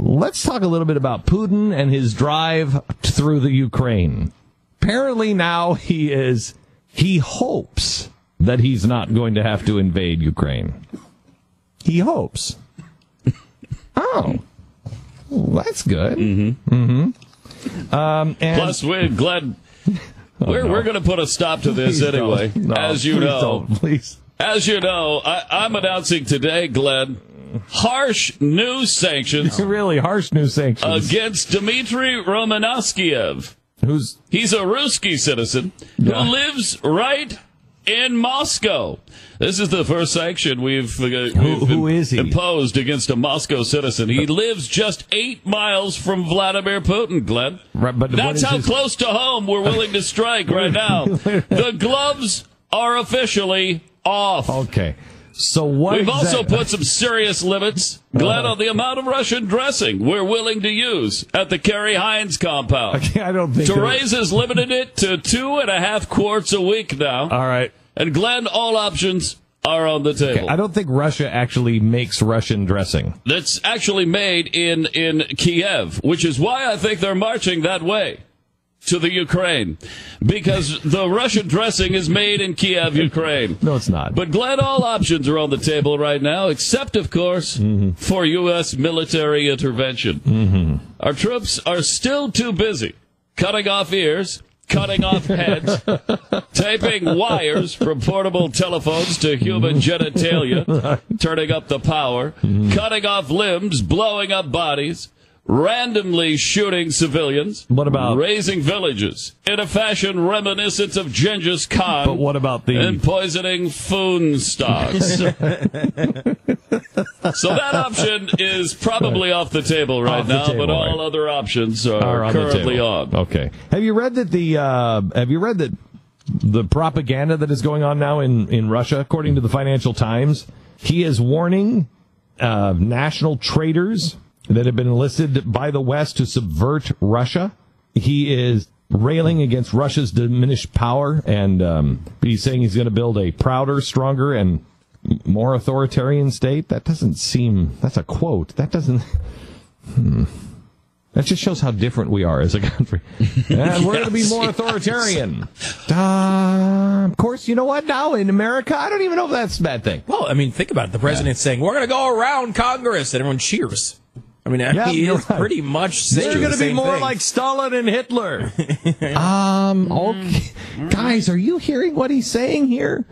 let's talk a little bit about Putin and his drive through the Ukraine. Apparently now he hopes that he's not going to have to invade Ukraine. He hopes. Oh, well, that's good. And Plus, we're glad we're going to put a stop to this anyway. No, as you know, please. As you know, I'm announcing today, Glenn, harsh new sanctions. Really harsh new sanctions against Dmitry Romanovskiev. He's a Ruski citizen who lives right in Moscow. This is the first sanction we've who is he? Imposed against a Moscow citizen. He lives just 8 miles from Vladimir Putin, Glenn. Right, but that's how close to home we're willing to strike right now. The gloves are officially off. Okay. So what? We've also put some serious limits, Glenn, on the amount of Russian dressing we're willing to use at the Kerry Heinz compound. Okay, I don't think Therese has limited it to 2.5 quarts a week now. All right. And Glenn, all options are on the table. Okay, I don't think Russia actually makes Russian dressing. That's actually made in Kiev, which is why I think they're marching that way to the Ukraine, because the Russian dressing is made in Kiev, Ukraine. No, it's not. But Glenn, all options are on the table right now, except, of course, for U.S. military intervention. Our troops are still too busy cutting off ears, cutting off heads, taping wires from portable telephones to human genitalia, turning up the power, cutting off limbs, blowing up bodies, randomly shooting civilians, what about raising villages in a fashion reminiscent of Genghis Khan, but what about and poisoning food stocks. So that option is probably off the table right now, but all other options are currently on. Okay. Have you read that the propaganda that is going on now in Russia, according to the Financial Times, he is warning national traitors that have been enlisted by the West to subvert Russia. He is railing against Russia's diminished power, and he's saying he's going to build a prouder, stronger, and more authoritarian state. That doesn't seem... That's a quote. That doesn't... That just shows how different we are as a country. And we're going to be more authoritarian. Of course, you know what? Now in America, I don't even know if that's a bad thing. Well, I mean, think about it. The president's saying, we're going to go around Congress, and everyone cheers. I mean, he is pretty much saying they're going to be more thing. like Stalin and Hitler. Okay. Guys, are you hearing what he's saying here?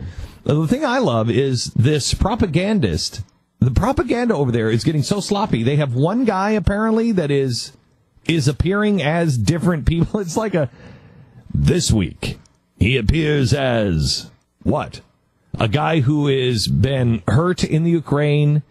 The thing I love is this propagandist. The propaganda over there is getting so sloppy. They have one guy, apparently, that is appearing as different people. It's like this week, he appears as, what? A guy who has been hurt in the Ukraine.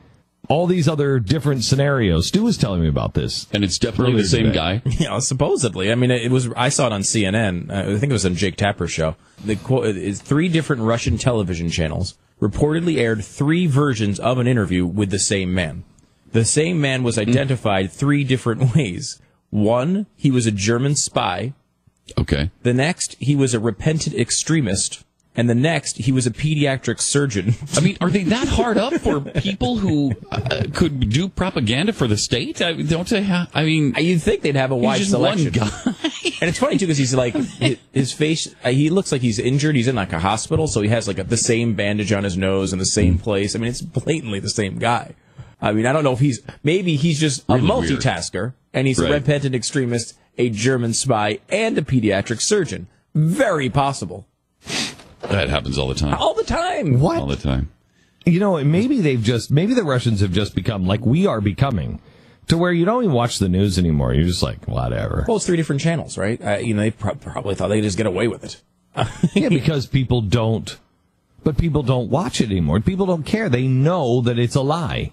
All these other different scenarios. Stu was telling me about this. And it's definitely the same guy. Yeah, supposedly. I mean, I saw it on CNN. I think it was on Jake Tapper's show. The quote is 3 different Russian television channels reportedly aired 3 versions of an interview with the same man. The same man was identified 3 different ways. One, he was a German spy. Okay. The next, he was a repentant extremist. And the next, he was a pediatric surgeon. I mean, are they that hard up for people who could do propaganda for the state? Don't they have? I mean, you'd think they'd have a wide selection. One guy. And it's funny too because he's like his face. He looks like he's injured. He's in like a hospital, so he has like the same bandage on his nose in the same place. I mean, it's blatantly the same guy. I mean, I don't know if he's just a multitasker, and he's a repentant extremist, a German spy, and a pediatric surgeon. Very possible. That happens all the time. All the time. What? All the time. You know, maybe the Russians have just become like we are becoming, to where you don't even watch the news anymore. You're just like, whatever. Well, it's 3 different channels, right? They probably thought they'd just get away with it. Yeah, because people don't watch it anymore. People don't care. They know that it's a lie.